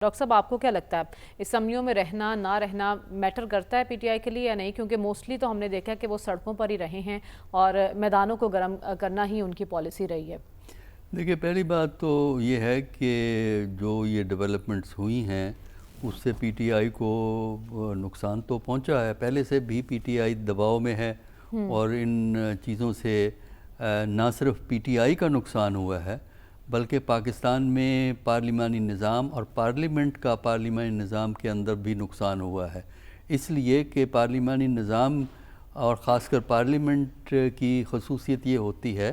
Doctor صاحب آپ کو کیا لگتا ہے اسمبلیوں میں رہنا نہ رہنا میٹر کرتا ہے پی ٹی آئی کے لیے یا نہیں؟ کیونکہ موسٹلی تو ہم نے دیکھا کہ وہ سڑکوں پر ہی رہے ہیں اور میدانوں کو گرم کرنا ہی ان کی پالیسی رہی ہے۔ دیکھیے، پہلی بات تو یہ ہے کہ جو یہ ڈیولپمنٹس ہوئی ہیں اس سے پی ٹی آئی کو نقصان تو پہنچا ہے، پہلے سے بھی پی ٹی آئی دباؤ میں ہے اور ان چیزوں سے نہ صرف پی ٹی آئی کا نقصان ہوا ہے بلکہ پاکستان میں پارلیمانی نظام اور پارلیمانی نظام کے اندر بھی نقصان ہوا ہے، اس لیے کہ پارلیمانی نظام اور خاص کر پارلیمنٹ کی خصوصیت یہ ہوتی ہے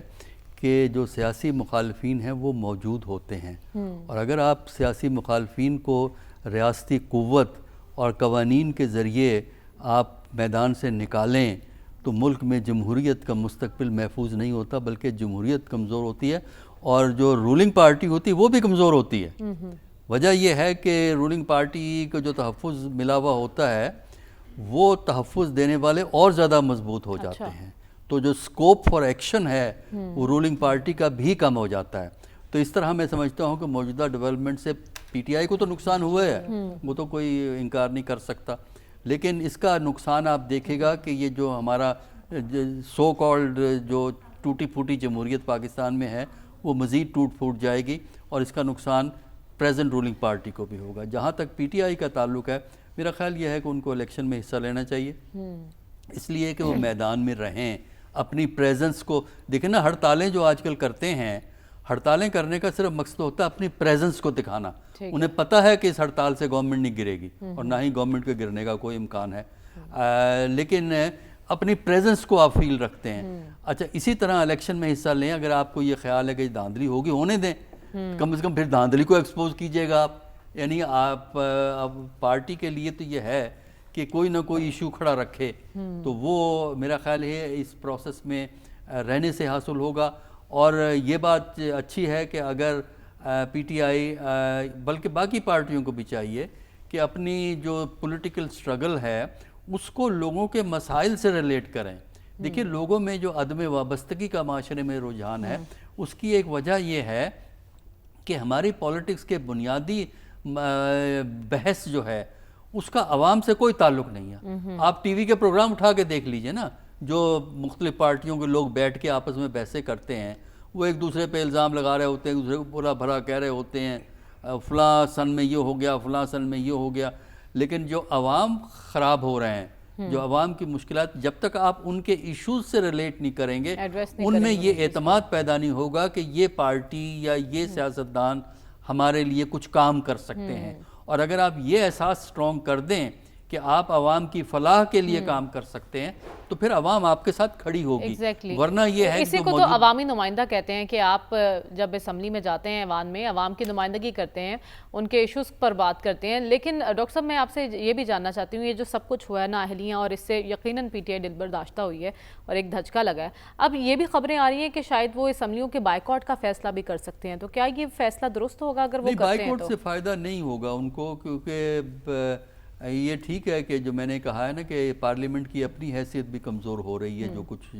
کہ جو سیاسی مخالفین ہیں وہ موجود ہوتے ہیں، اور اگر آپ سیاسی مخالفین کو ریاستی قوت اور قوانین کے ذریعے آپ میدان سے نکالیں تو ملک میں جمہوریت کا مستقبل محفوظ نہیں ہوتا بلکہ جمہوریت کمزور ہوتی ہے اور جو رولنگ پارٹی ہوتی ہے وہ بھی کمزور ہوتی ہے۔ وجہ یہ ہے کہ رولنگ پارٹی کو جو تحفظ ملا ہوا ہوتا ہے وہ تحفظ دینے والے اور زیادہ مضبوط ہو جاتے ہیں، تو جو سکوپ فار ایکشن ہے وہ رولنگ پارٹی کا بھی کم ہو جاتا ہے۔ تو اس طرح میں سمجھتا ہوں کہ موجودہ ڈیولپمنٹ سے پی ٹی آئی کو تو نقصان ہوا ہے، وہ تو کوئی انکار نہیں کر سکتا، لیکن اس کا نقصان آپ دیکھے گا کہ یہ جو ہمارا سو کالڈ جو ٹوٹی پھوٹی جمہوریت پاکستان میں ہے وہ مزید ٹوٹ پھوٹ جائے گی اور اس کا نقصان پریزنٹ رولنگ پارٹی کو بھی ہوگا۔ جہاں تک پی ٹی آئی کا تعلق ہے، میرا خیال یہ ہے کہ ان کو الیکشن میں حصہ لینا چاہیے، اس لیے کہ وہ میدان میں رہیں، اپنی پریزنس کو دیکھیں نا۔ ہڑتالیں جو آج کل کرتے ہیں، ہڑتالیں کرنے کا صرف مقصد ہوتا ہے اپنی پریزنس کو دکھانا، انہیں پتہ ہے کہ اس ہڑتال سے گورنمنٹ نہیں گرے گی اور نہ ہی گورنمنٹ کے گرنے کا کوئی امکان ہے، لیکن اپنی پریزنس کو آپ فیل رکھتے ہیں۔ اچھا، اسی طرح الیکشن میں حصہ لیں، اگر آپ کو یہ خیال ہے کہ دھاندلی ہوگی ہونے دیں، کم از کم پھر دھاندلی کو ایکسپوز کیجئے گا آپ، یعنی آپ پارٹی کے لیے تو یہ ہے کہ کوئی نہ کوئی ایشو کھڑا رکھے، تو وہ میرا خیال ہے اس پروسیس میں رہنے سے حاصل ہوگا۔ اور یہ بات اچھی ہے کہ اگر پی ٹی آئی بلکہ باقی پارٹیوں کو بھی چاہیے کہ اپنی جو پولیٹیکل سٹرگل ہے اس کو لوگوں کے مسائل سے ریلیٹ کریں۔ دیکھیے، لوگوں میں جو عدم وابستگی کا معاشرے میں رجحان ہے اس کی ایک وجہ یہ ہے کہ ہماری پولیٹکس کے بنیادی بحث جو ہے اس کا عوام سے کوئی تعلق نہیں ہے۔ آپ ٹی وی کے پروگرام اٹھا کے دیکھ لیجئے نا، جو مختلف پارٹیوں کے لوگ بیٹھ کے آپس میں بحثیں کرتے ہیں، وہ ایک دوسرے پہ الزام لگا رہے ہوتے ہیں، ایک دوسرے کو برا بھلا کہہ رہے ہوتے ہیں، فلاں سن میں یہ ہو گیا، فلاں سن میں یہ ہو گیا، لیکن جو عوام خراب ہو رہے ہیں، جو عوام کی مشکلات، جب تک آپ ان کے ایشوز سے ریلیٹ نہیں کریں گے ان میں یہ اعتماد پیدا نہیں ہوگا کہ یہ پارٹی یا یہ سیاستدان ہمارے لیے کچھ کام کر سکتے ہیں۔ اور اگر آپ یہ احساس سٹرونگ کر دیں کہ آپ عوام کی فلاح کے لیے کام کر سکتے ہیں تو پھر عوام آپ کے ساتھ کھڑی ہوگی، ورنہ یہ ہے اسی کو تو عوامی نمائندہ کہتے ہیں کہ آپ جب اسمبلی میں جاتے ہیں ایوان میں عوام کی نمائندگی کرتے ہیں، ان کے ایشوز پر بات کرتے ہیں۔ لیکن ڈاکٹر صاحب، میں آپ سے یہ بھی جاننا چاہتی ہوں، یہ جو سب کچھ ہوا ہے نااہلیاں، اور اس سے یقیناً پی ٹی آئی دل برداشتہ ہوئی ہے اور ایک دھچکا لگا ہے، اب یہ بھی خبریں آ رہی ہیں کہ شاید وہ اسمبلیوں کے بائیکاٹ کا فیصلہ بھی کر سکتے ہیں، تو کیا یہ فیصلہ درست ہوگا اگر وہ کرتے ہیں؟ بائیکاٹ سے فائدہ نہیں ہوگا ان کو، کیونکہ یہ ٹھیک ہے کہ جو میں نے کہا ہے نا کہ پارلیمنٹ کی اپنی حیثیت بھی کمزور ہو رہی ہے، جو کچھ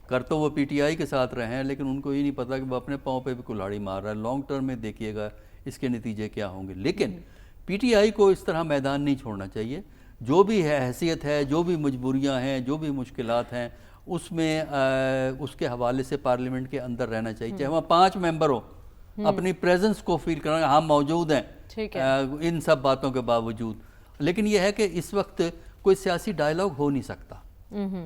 کر تو وہ پی ٹی آئی کے ساتھ رہے ہیں لیکن ان کو یہ نہیں پتا کہ وہ اپنے پاؤں پہ بھی کلہاڑی مار رہا ہے، لانگ ٹرم میں دیکھیے گا اس کے نتیجے کیا ہوں گے۔ لیکن پی ٹی آئی کو اس طرح میدان نہیں چھوڑنا چاہیے، جو بھی حیثیت ہے، جو بھی مجبوریاں ہیں، جو بھی مشکلات ہیں، اس میں اس کے حوالے سے پارلیمنٹ کے اندر رہنا چاہیے، چاہے وہاں 5 ممبر ہو، اپنی پریزنس کو فیل کرنا، ہم موجود ہیں ان سب باتوں کے باوجود۔ لیکن یہ ہے کہ اس وقت کوئی سیاسی ڈائیلاگ ہو نہیں سکتا،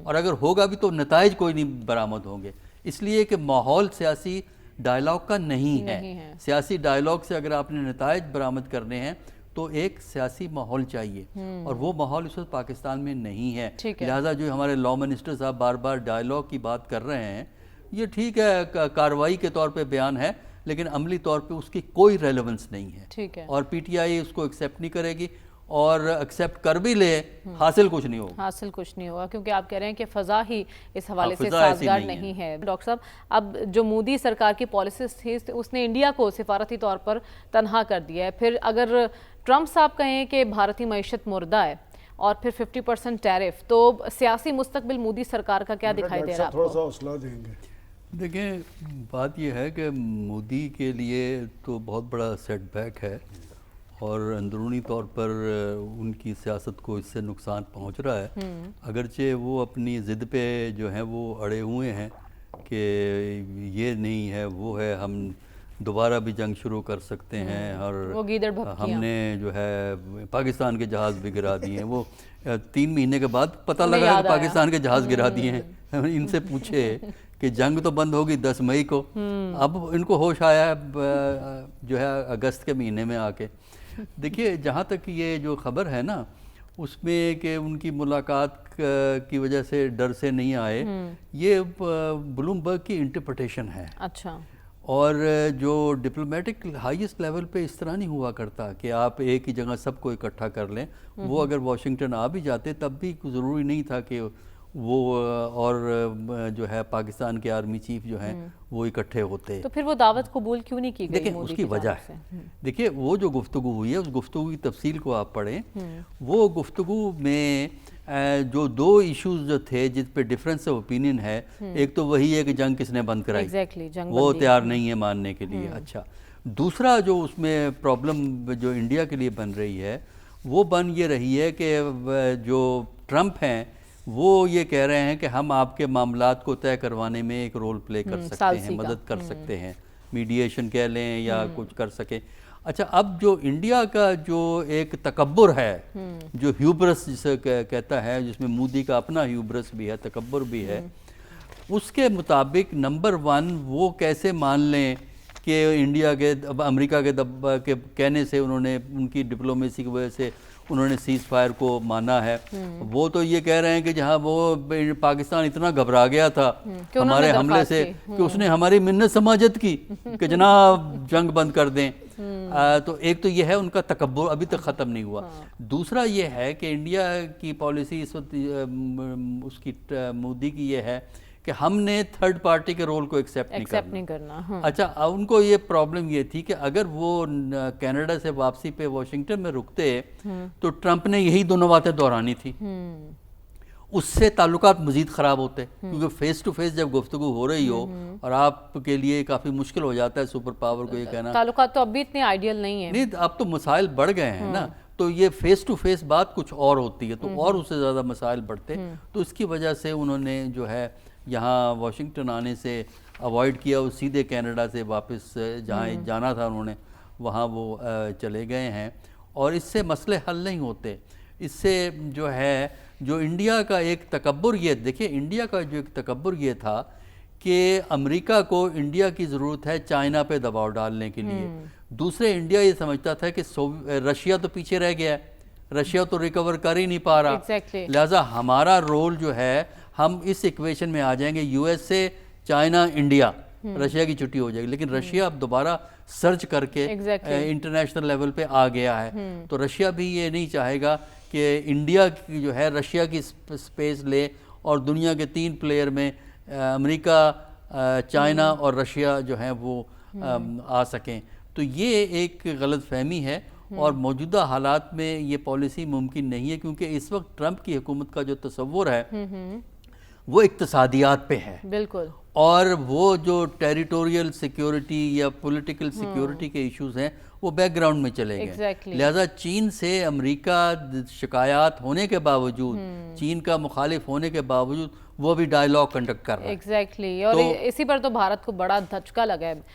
اور اگر ہوگا بھی تو نتائج کوئی نہیں برآمد ہوں گے، اس لیے کہ ماحول سیاسی ڈائیلاگ کا نہیں ہے۔ سیاسی ڈائیلاگ سے اگر آپ نے نتائج برآمد کرنے ہیں تو ایک سیاسی ماحول چاہیے، اور وہ ماحول اس وقت پاکستان میں نہیں ہے، لہٰذا جو ہمارے لا منسٹر صاحب بار بار ڈائیلاگ کی بات کر رہے ہیں، یہ ٹھیک ہے کارروائی کے طور پہ بیان ہے لیکن عملی طور پہ اس کی کوئی ریلیونس نہیں ہے، اور پی ٹی آئی اس کو ایکسیپٹ نہیں کرے گی، اور ایکسیپٹ کر بھی لے حاصل کچھ نہیں ہوگا، کیونکہ آپ کہہ رہے ہیں کہ فضا ہی اس حوالے سے سازگار نہیں ہے۔ ڈاکٹر صاحب، اب جو مودی سرکار کی پالیسیز تھی اس نے انڈیا کو سفارتی طور پر تنہا کر دیا ہے، پھر اگر ٹرمپ صاحب کہیں کہ بھارتی معیشت مردہ ہے اور پھر 50% ٹیرف، تو سیاسی مستقبل مودی سرکار کا کیا دکھائی دے رہا ہے آپ کو؟ تھوڑا سا حوصلہ دیں گے۔ دیکھیں، بات یہ ہے کہ مودی کے لیے تو بہت بڑا سیٹ بیک ہے، اور اندرونی طور پر ان کی سیاست کو اس سے نقصان پہنچ رہا ہے، اگرچہ وہ اپنی ضد پہ جو ہیں وہ اڑے ہوئے ہیں کہ یہ نہیں ہے وہ ہے، ہم دوبارہ بھی جنگ شروع کر سکتے ہیں، اور ہم نے جو ہے پاکستان کے جہاز بھی گرا دیے ہیں۔ وہ 3 مہینے کے بعد پتہ لگا کہ پاکستان کے جہاز گرا دیے ہیں۔ ان سے پوچھے کہ جنگ تو بند ہوگی 10 مئی کو، اب ان کو ہوش آیا ہے جو ہے اگست کے مہینے میں آ کے۔ دیکھیے جہاں تک یہ جو خبر ہے نا اس میں کہ ان کی ملاقات کی وجہ سے ڈر سے نہیں آئے، یہ بلومبرگ کی انٹرپریٹیشن ہے۔ اچھا، اور جو ڈپلومیٹک ہائیسٹ لیول پہ اس طرح نہیں ہوا کرتا کہ آپ ایک ہی جگہ سب کو اکٹھا کر لیں۔ وہ اگر واشنگٹن آ بھی جاتے تب بھی ضروری نہیں تھا کہ وہ اور جو ہے پاکستان کے آرمی چیف جو ہیں وہ اکٹھے ہوتے۔ تو پھر وہ دعوت قبول کیوں نہیں کی گئی؟ دیکھیں اس کی وجہ ہے، دیکھیے وہ جو گفتگو ہوئی ہے اس گفتگو کی تفصیل کو آپ پڑھیں۔ وہ گفتگو میں جو 2 ایشوز جو تھے جس پہ ڈفرینس آف اوپینین ہے، ایک تو وہی ہے کہ جنگ کس نے بند کرائی، وہ تیار نہیں ہے ماننے کے لیے۔ اچھا، دوسرا جو اس میں پرابلم جو انڈیا کے لیے بن رہی ہے وہ بن یہ رہی ہے کہ جو ٹرمپ ہیں وہ یہ کہہ رہے ہیں کہ ہم آپ کے معاملات کو طے کروانے میں ایک رول پلے کر سکتے ہیں، مدد کر سکتے ہیں، میڈیشن کہہ لیں یا کچھ کر سکیں۔ اچھا، اب جو انڈیا کا جو ایک تکبر ہے، جو ہیوبرس جسے کہتا ہے، جس میں مودی کا اپنا ہیوبرس بھی ہے، تکبر بھی ہے، اس کے مطابق نمبر 1 وہ کیسے مان لیں کہ انڈیا کے امریکہ کے کہنے سے انہوں نے ان کی ڈپلومیسی کی وجہ سے انہوں نے سیز فائر کو مانا ہے۔ وہ تو یہ کہہ رہے ہیں کہ جہاں وہ پاکستان اتنا گھبرا گیا تھا ہمارے حملے سے کہ اس نے ہماری منت سماجت کی کہ جناب جنگ بند کر دیں۔ تو ایک تو یہ ہے ان کا تکبر ابھی تک ختم نہیں ہوا۔ دوسرا یہ ہے کہ انڈیا کی پالیسی اس وقت اس کی مودی کی یہ ہے کہ ہم نے تھرڈ پارٹی کے رول کو ایکسیپٹ نہیں کرنا۔ اچھا، ان کو یہ پرابلم یہ تھی کہ اگر وہ کینیڈا سے واپسی پہ واشنگٹن میں رکتے تو ٹرمپ نے یہی دونوں باتیں دہرانی تھی، اس سے تعلقات مزید خراب ہوتے، کیونکہ فیس ٹو فیس جب گفتگو ہو رہی ہو اور آپ کے لیے کافی مشکل ہو جاتا ہے سپر پاور کو یہ کہنا۔ تعلقات تو اب بھی اتنے آئیڈیل نہیں ہیں، نہیں اب تو مسائل بڑھ گئے ہیں نا، تو یہ فیس ٹو فیس بات کچھ اور ہوتی ہے تو اور اس سے زیادہ مسائل بڑھتے، تو اس کی وجہ سے انہوں نے جو ہے یہاں واشنگٹن آنے سے اوائڈ کیا، وہ سیدھے کینیڈا سے واپس جہاں جانا تھا انہوں نے وہاں وہ چلے گئے ہیں، اور اس سے مسئلے حل نہیں ہوتے۔ اس سے جو ہے جو انڈیا کا ایک تکبر، یہ دیکھیں انڈیا کا جو ایک تکبر یہ تھا کہ امریکہ کو انڈیا کی ضرورت ہے چائنا پہ دباؤ ڈالنے کے لیے، دوسرے انڈیا یہ سمجھتا تھا کہ رشیا تو پیچھے رہ گیا ہے، رشیا تو ریکور کر ہی نہیں پا رہا، لہٰذا ہمارا رول جو ہے ہم اس ایکویشن میں آ جائیں گے، یو ایس سے چائنا انڈیا، رشیا کی چھٹی ہو جائے گی۔ لیکن رشیا اب دوبارہ سرچ کر کے انٹرنیشنل لیول پہ آ گیا ہے، تو رشیا بھی یہ نہیں چاہے گا کہ انڈیا کی جو ہے رشیا کی سپیس لے اور دنیا کے 3 پلیئر میں امریکہ، چائنا اور رشیا جو ہیں وہ آ سکیں۔ تو یہ ایک غلط فہمی ہے، اور موجودہ حالات میں یہ پالیسی ممکن نہیں ہے، کیونکہ اس وقت ٹرمپ کی حکومت کا جو تصور ہے وہ اقتصادیات پہ ہے، بالکل، اور وہ جو ٹیریٹوریل سیکیورٹی یا پولیٹیکل سیکیورٹی کے ایشوز ہیں وہ بیک گراؤنڈ میں چلے گئے، لہذا چین سے امریکہ شکایات ہونے کے باوجود، چین کا مخالف ہونے کے باوجود وہ بھی ڈائیلاگ کنڈکٹ کر رہا ہے۔ ایگزیکٹلی، اور اسی پر تو بھارت کو بڑا دھچکا لگا ہے